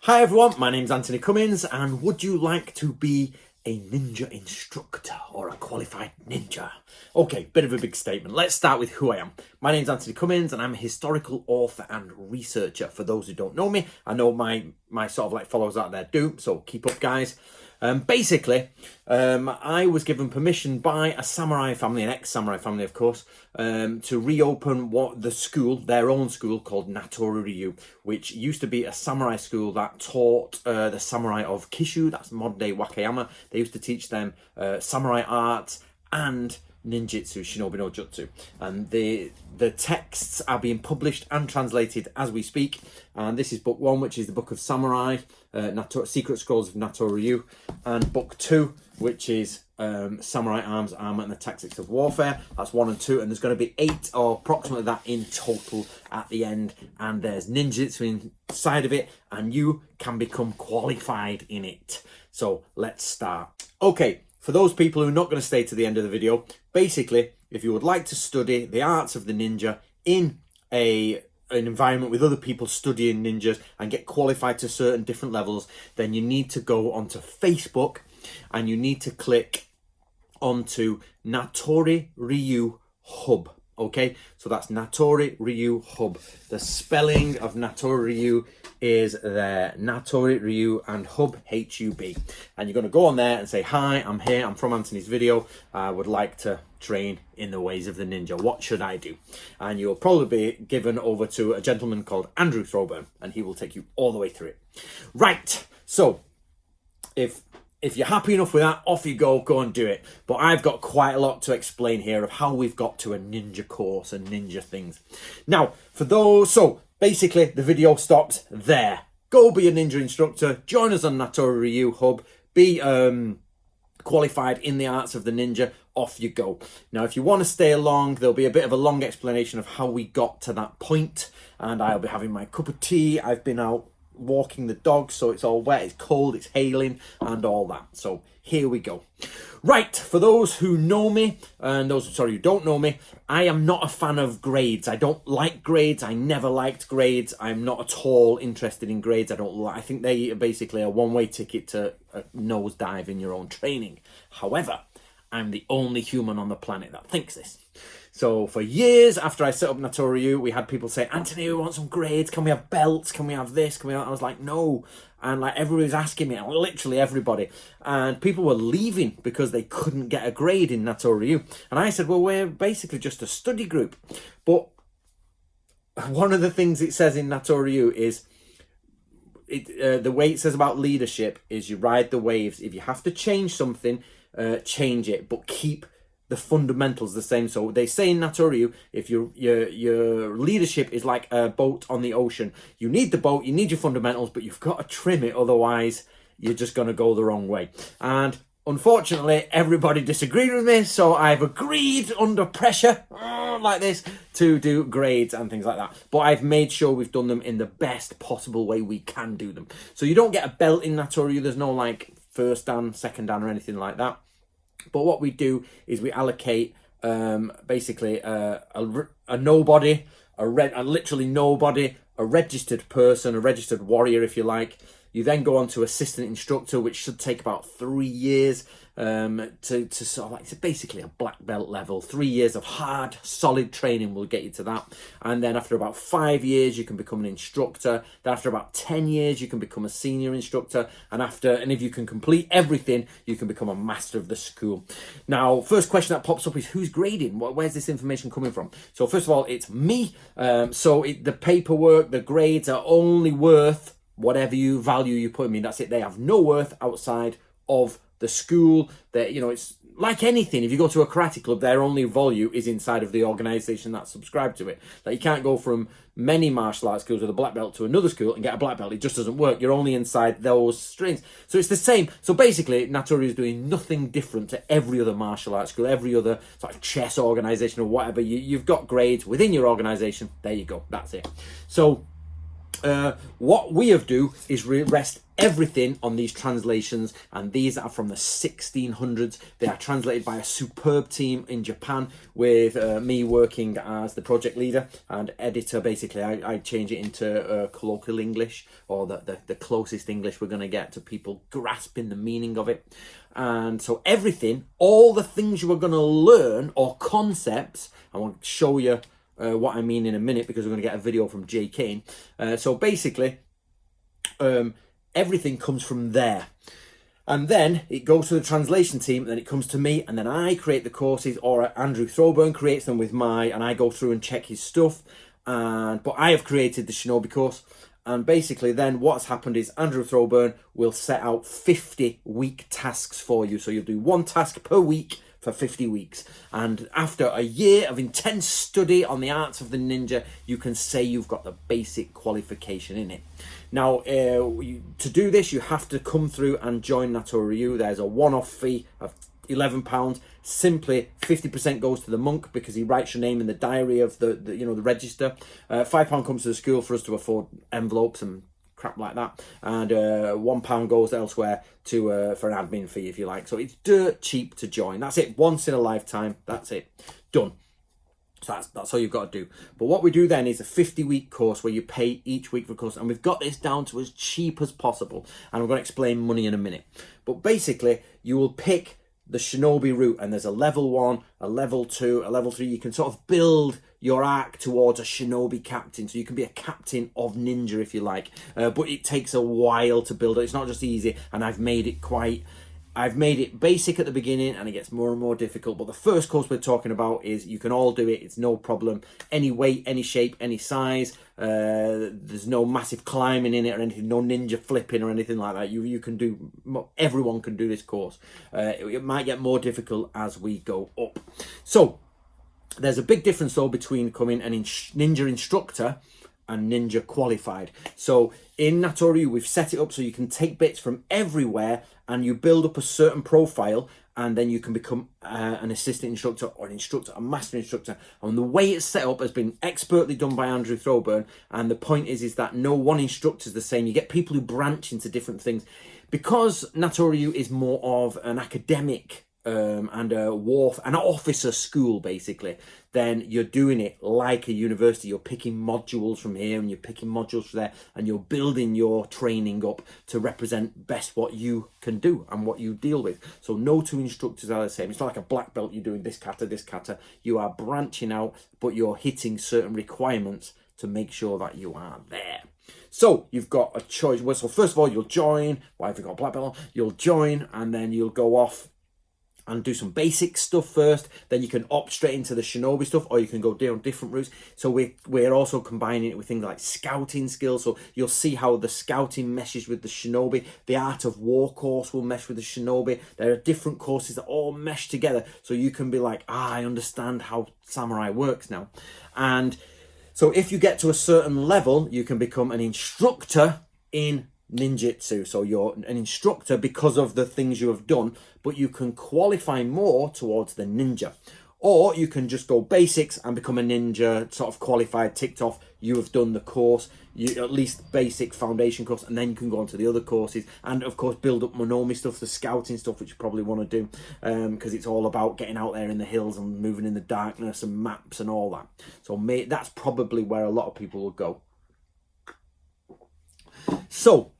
Hi everyone, my name's Anthony Cummins, and would you like to be a ninja instructor or a qualified ninja? Okay, bit of a big statement. Let's start with who I am. My name's Anthony Cummins and I'm a historical author and researcher. For those who don't know me, I know my sort of like followers out there do, so keep up guys. Basically, I was given permission by a samurai family, an ex-samurai family, of course, to reopen their own school called Natori Ryu, which used to be a samurai school that taught the samurai of Kishu, that's modern-day Wakayama. They used to teach them samurai art and ninjutsu, shinobi no jutsu, and the texts are being published and translated as we speak. And this is book 1, which is the Book of Samurai, Secret Scrolls of Natori Ryu, and book 2, which is Samurai Arms, Armor, and the Tactics of Warfare. That's 1 and 2, and there's going to be 8 or approximately that in total at the end. And there's ninjutsu inside of it, and you can become qualified in it. So let's start. Okay. For those people who are not going to stay to the end of the video, basically, if you would like to study the arts of the ninja in an environment with other people studying ninjas and get qualified to certain different levels, then you need to go onto Facebook and you need to click onto Natori Ryu Hub. Okay, so that's Natori Ryu Hub. The spelling of Natori Ryu is there, Natori Ryu and Hub, H-U-B. And you're going to go on there and say, hi, I'm here, I'm from Anthony's video. I would like to train in the ways of the ninja. What should I do? And you'll probably be given over to a gentleman called Andrew Throwburn, and he will take you all the way through it. Right, so if you're happy enough with that, off you go and do it. But I've got quite a lot to explain here of how we've got to a ninja course and ninja things. Now, so basically the video stops there. Go be a ninja instructor, join us on Natori Ryu Hub, be qualified in the arts of the ninja, off you go. Now, if you want to stay along, there'll be a bit of a long explanation of how we got to that point, and I'll be having my cup of tea. I've been out walking the dog, so it's all wet, it's cold, it's hailing and all that. So here we go. Right, for those who know me and those who don't know me, I am not a fan of grades. I don't like grades. I never liked grades. I'm not at all interested in grades. I think they are basically a one-way ticket to a nosedive in your own training. However, I'm the only human on the planet that thinks this. So for years after I set up Natori Ryu, we had people say, Anthony, we want some grades. Can we have belts? Can we have this? Can we have... I was like, no. And like everybody was asking me, literally everybody. And people were leaving because they couldn't get a grade in Natori Ryu. And I said, well, we're basically just a study group. But one of the things it says in Natori Ryu is, the way it says about leadership is you ride the waves. If you have to change something, change it, but keep the fundamentals the same. So they say in Natori Ryu, if your leadership is like a boat on the ocean, you need the boat, you need your fundamentals, but you've got to trim it, otherwise you're just going to go the wrong way. And unfortunately, everybody disagreed with me, so I've agreed under pressure, like this, to do grades and things like that. But I've made sure we've done them in the best possible way we can do them. So you don't get a belt in Natori Ryu, there's no like first dan, second dan or anything like that. But what we do is we allocate basically a nobody, literally nobody, a registered person, a registered warrior, if you like. You then go on to assistant instructor, which should take about 3 years to sort of like, it's basically a black belt level. 3 years of hard, solid training will get you to that. And then after about 5 years, you can become an instructor. Then after about 10 years, you can become a senior instructor. And if you can complete everything, you can become a master of the school. Now, first question that pops up is, who's grading? Where's this information coming from? So first of all, it's me. The paperwork, the grades are only worth whatever value you put in me. That's it. They have no worth outside of the school. That, it's like anything. If you go to a karate club, their only value is inside of the organization that's subscribed to it. Like, you can't go from many martial arts schools with a black belt to another school and get a black belt. It just doesn't work. You're only inside those strings. So it's the same. So basically, Natori is doing nothing different to every other martial arts school, every other sort of chess organization or whatever. You've got grades within your organization. There you go. That's it. So What we have do is rest everything on these translations, and these are from the 1600s. They are translated by a superb team in Japan, with me working as the project leader and editor. Basically, I change it into colloquial English, or the closest English we're going to get to people grasping the meaning of it. And so everything, all the things you are going to learn, or concepts, I want to show you what I mean in a minute, because we're going to get a video from Jay Kane. So basically, everything comes from there. And then it goes to the translation team, and then it comes to me, and then I create the courses, or Andrew Throburn creates them with and I go through and check his stuff. But I have created the Shinobi course. And basically then what's happened is Andrew Throburn will set out 50 week tasks for you. So you'll do one task per week for 50 weeks. And after a year of intense study on the arts of the ninja, you can say you've got the basic qualification in it. Now, to do this, you have to come through and join Nato-Ryu. There's a one-off fee of £11. Simply 50% goes to the monk, because he writes your name in the diary of the register. £5 comes to the school for us to afford envelopes and crap like that, and £1 goes elsewhere to for an admin fee, if you like. So it's dirt cheap to join. That's it, once in a lifetime. That's it, done. So that's all you've got to do. But what we do then is a 50-week course where you pay each week for the course, and we've got this down to as cheap as possible. And I'm going to explain money in a minute. But basically, you will pick the Shinobi route, and there's a level 1, a level 2, a level 3. You can sort of build your arc towards a Shinobi captain, so you can be a captain of ninja if you like, but it takes a while to build it. It's not just easy, and I've made it basic at the beginning, and it gets more and more difficult. But the first course we're talking about is you can all do it. It's no problem. Any weight, any shape, any size. There's no massive climbing in it or anything. No ninja flipping or anything like that. You can do. Everyone can do this course. It might get more difficult as we go up. So there's a big difference though between becoming an ninja instructor and ninja qualified. So in Nato-Ryu, we've set it up so you can take bits from everywhere, and you build up a certain profile, and then you can become an assistant instructor, or an instructor, a master instructor. And the way it's set up has been expertly done by Andrew Throburn, and the point is that no one instructor is the same. You get people who branch into different things. Because Nato-Ryu is more of an academic and an officer school, basically, then you're doing it like a university. You're picking modules from here and you're picking modules from there, and you're building your training up to represent best what you can do and what you deal with. So no two instructors are the same. It's not like a black belt, you're doing this kata, this kata. You are branching out, but you're hitting certain requirements to make sure that you are there. So you've got a choice. Well, so first of all, you'll join. Why have you got a black belt? You'll join, and then you'll go off and do some basic stuff first. Then you can opt straight into the Shinobi stuff, or you can go down different routes. So we're also combining it with things like scouting skills. So you'll see how the scouting meshes with the Shinobi. The Art of War course will mesh with the Shinobi. There are different courses that all mesh together. So you can be like, I understand how samurai works now. And so if you get to a certain level, you can become an instructor in ninjutsu. So you're an instructor because of the things you have done, but you can qualify more towards the ninja. Or you can just go basics and become a ninja, sort of qualified, ticked off. You have done the course, at least basic foundation course, and then you can go on to the other courses. And of course, build up Monomi stuff, the scouting stuff, which you probably want to do, because it's all about getting out there in the hills and moving in the darkness and maps and all that. So that's probably where a lot of people will go. So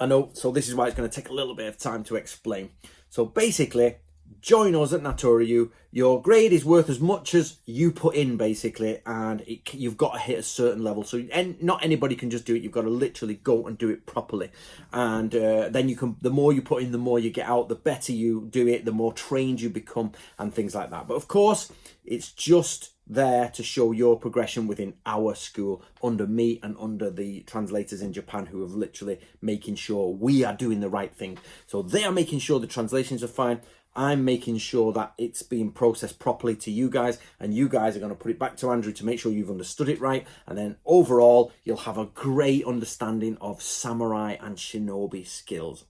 I know, so this is why it's going to take a little bit of time to explain. So basically, join us at Nato-Ryu. Your grade is worth as much as you put in, basically, and you've got to hit a certain level. So not anybody can just do it. You've got to literally go and do it properly. And then you can, the more you put in, the more you get out, the better you do it, the more trained you become, and things like that. But of course, it's just there to show your progression within our school, under me and under the translators in Japan, who have literally making sure we are doing the right thing. So they are making sure the translations are fine. I'm making sure that it's being processed properly to you guys, and you guys are going to put it back to Andrew to make sure you've understood it right. And then overall, you'll have a great understanding of samurai and shinobi skills.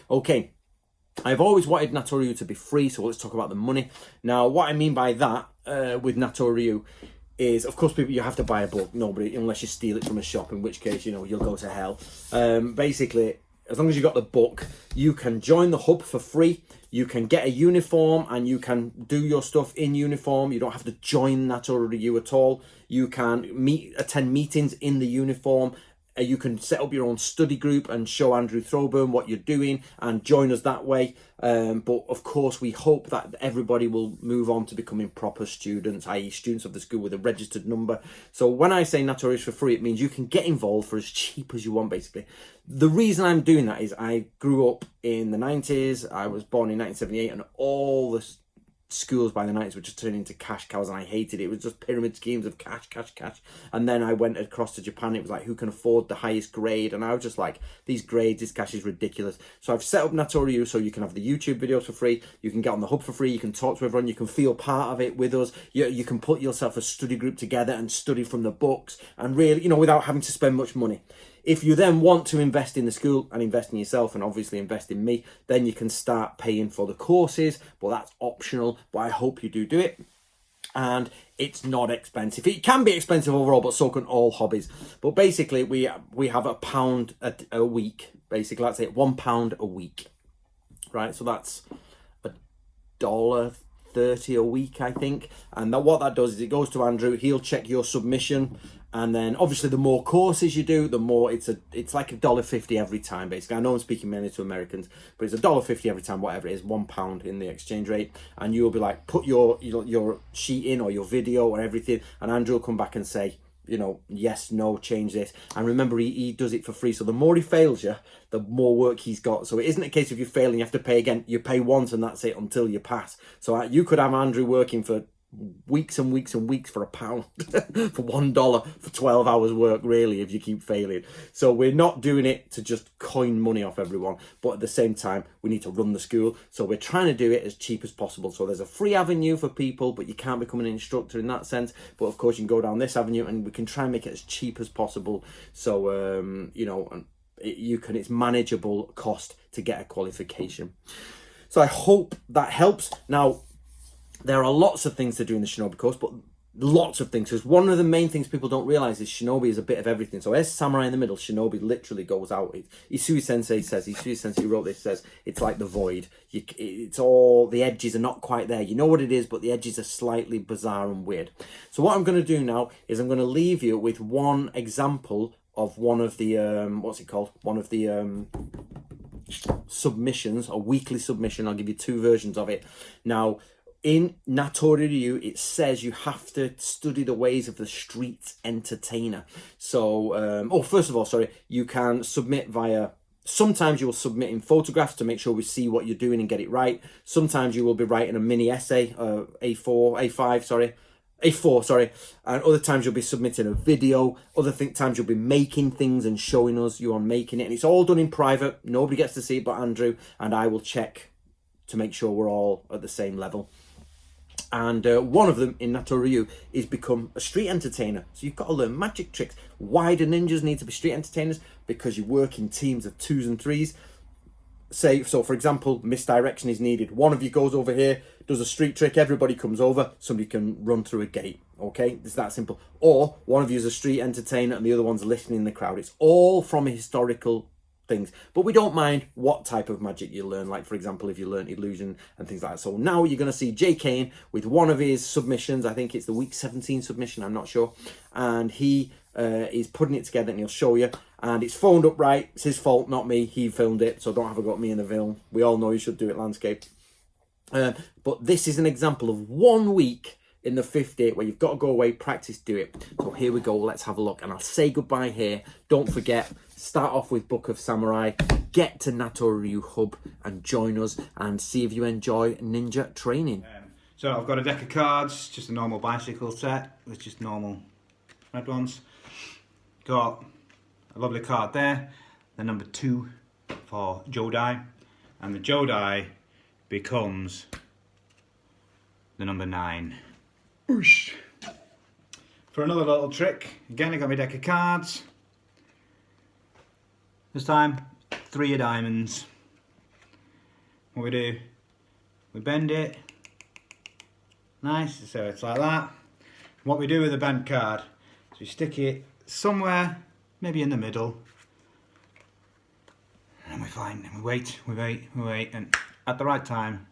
Okay. I've always wanted Nato-Ryu to be free, so let's talk about the money. Now, what I mean by that with Nato-Ryu is, of course, people, you have to buy a book. Nobody, unless you steal it from a shop, in which case, you know, you'll go to hell. Basically, as long as you got the book, you can join the hub for free. You can get a uniform and you can do your stuff in uniform. You don't have to join Natori at all. You can attend meetings in the uniform. You can set up your own study group and show Andrew Throburn what you're doing and join us that way. But of course, we hope that everybody will move on to becoming proper students, i.e. students of the school with a registered number. So when I say Natori is for free, it means you can get involved for as cheap as you want, basically. The reason I'm doing that is I grew up in the 90s. I was born in 1978, and all the schools by the 90s were just turning into cash cows, and I hated it. It was just pyramid schemes of cash. And then I went across to Japan. It was like, who can afford the highest grade? And I was just like, these grades, this cash is ridiculous. So I've set up Natori so you can have the YouTube videos for free. You can get on the hub for free. You can talk to everyone. You can feel part of it with us. You can put yourself a study group together and study from the books, and really, you know, without having to spend much money. If you then want to invest in the school and invest in yourself and obviously invest in me, then you can start paying for the courses, but that's optional. But I hope you do it. And it's not expensive. It can be expensive overall, but so can all hobbies. But basically, we have £1 a week. Basically, let's say £1 a week, right? So that's $1.30 a week, I think. And what that does is it goes to Andrew. He'll check your submission. And then obviously the more courses you do, the more it's like $1.50 every time, basically. I know I'm speaking mainly to Americans, but it's $1.50 every time, whatever it is, £1 in the exchange rate. And you'll be like, put your sheet in or your video or everything, and Andrew will come back and say, you know, yes, no, change this. And remember, he does it for free. So the more he fails you, the more work he's got. So it isn't a case of you failing, you have to pay again. You pay once and that's it until you pass. So you could have Andrew working for weeks and weeks and weeks for £1 for $1 for 12 hours work, really, if you keep failing. So we're not doing it to just coin money off everyone, but at the same time we need to run the school, so we're trying to do it as cheap as possible. So there's a free avenue for people, but you can't become an instructor in that sense. But of course you can go down this avenue and we can try and make it as cheap as possible, so you know, it's manageable cost to get a qualification. So I hope that helps. Now, there are lots of things to do in the Shinobi course, but lots of things. Because one of the main things people don't realize is Shinobi is a bit of everything. So as Samurai in the middle, Shinobi literally goes out. Isui Sensei who wrote this says, it's like the void. It's all, the edges are not quite there. You know what it is, but the edges are slightly bizarre and weird. So what I'm going to do now is I'm going to leave you with one example of one of the, one of the submissions, a weekly submission. I'll give you 2 versions of it. Now, in Natori Ryu, it says you have to study the ways of the street entertainer. So, first of all, you can submit via, sometimes you will submit in photographs to make sure we see what you're doing and get it right. Sometimes you will be writing a mini essay, A4, and other times you'll be submitting a video. Other times you'll be making things and showing us you are making it. And it's all done in private. Nobody gets to see it but Andrew, and I will check to make sure we're all at the same level. And one of them in Natori Ryu is become a street entertainer. So you've got to learn magic tricks. Why do ninjas need to be street entertainers? Because you work in teams of 2s and 3s. So for example, misdirection is needed. One of you goes over here, does a street trick, everybody comes over, somebody can run through a gate. Okay, it's that simple. Or one of you is a street entertainer and the other one's listening in the crowd. It's all from a historical things, but we don't mind what type of magic you learn. Like, for example, if you learn illusion and things like that. So now you're going to see Jay Kane with one of his submissions. I think it's the week 17 submission, I'm not sure, and he is putting it together and he'll show you. And it's phoned up right. It's his fault, not me. He filmed it, so don't have a go at me in the film. We all know you should do it landscape. But this is an example of 1 week in the 5th day where you've got to go away, practice, do it. So here we go, let's have a look. And I'll say goodbye here. Don't forget, start off with Book of Samurai, get to Natori Ryu Hub and join us and see if you enjoy ninja training. So I've got a deck of cards, just a normal bicycle set with just normal red ones. Got a lovely card there, the number 2 for Jodai, and the Jodai becomes the number 9. Oosh. For another little trick, again I got my deck of cards. This time, 3 of diamonds. What we do, we bend it, nice, so it's like that. What we do with a bent card is we stick it somewhere, maybe in the middle, and we find, and we wait, and at the right time,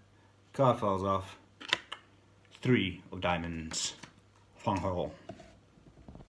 card falls off. 3 of diamonds. Fun hole.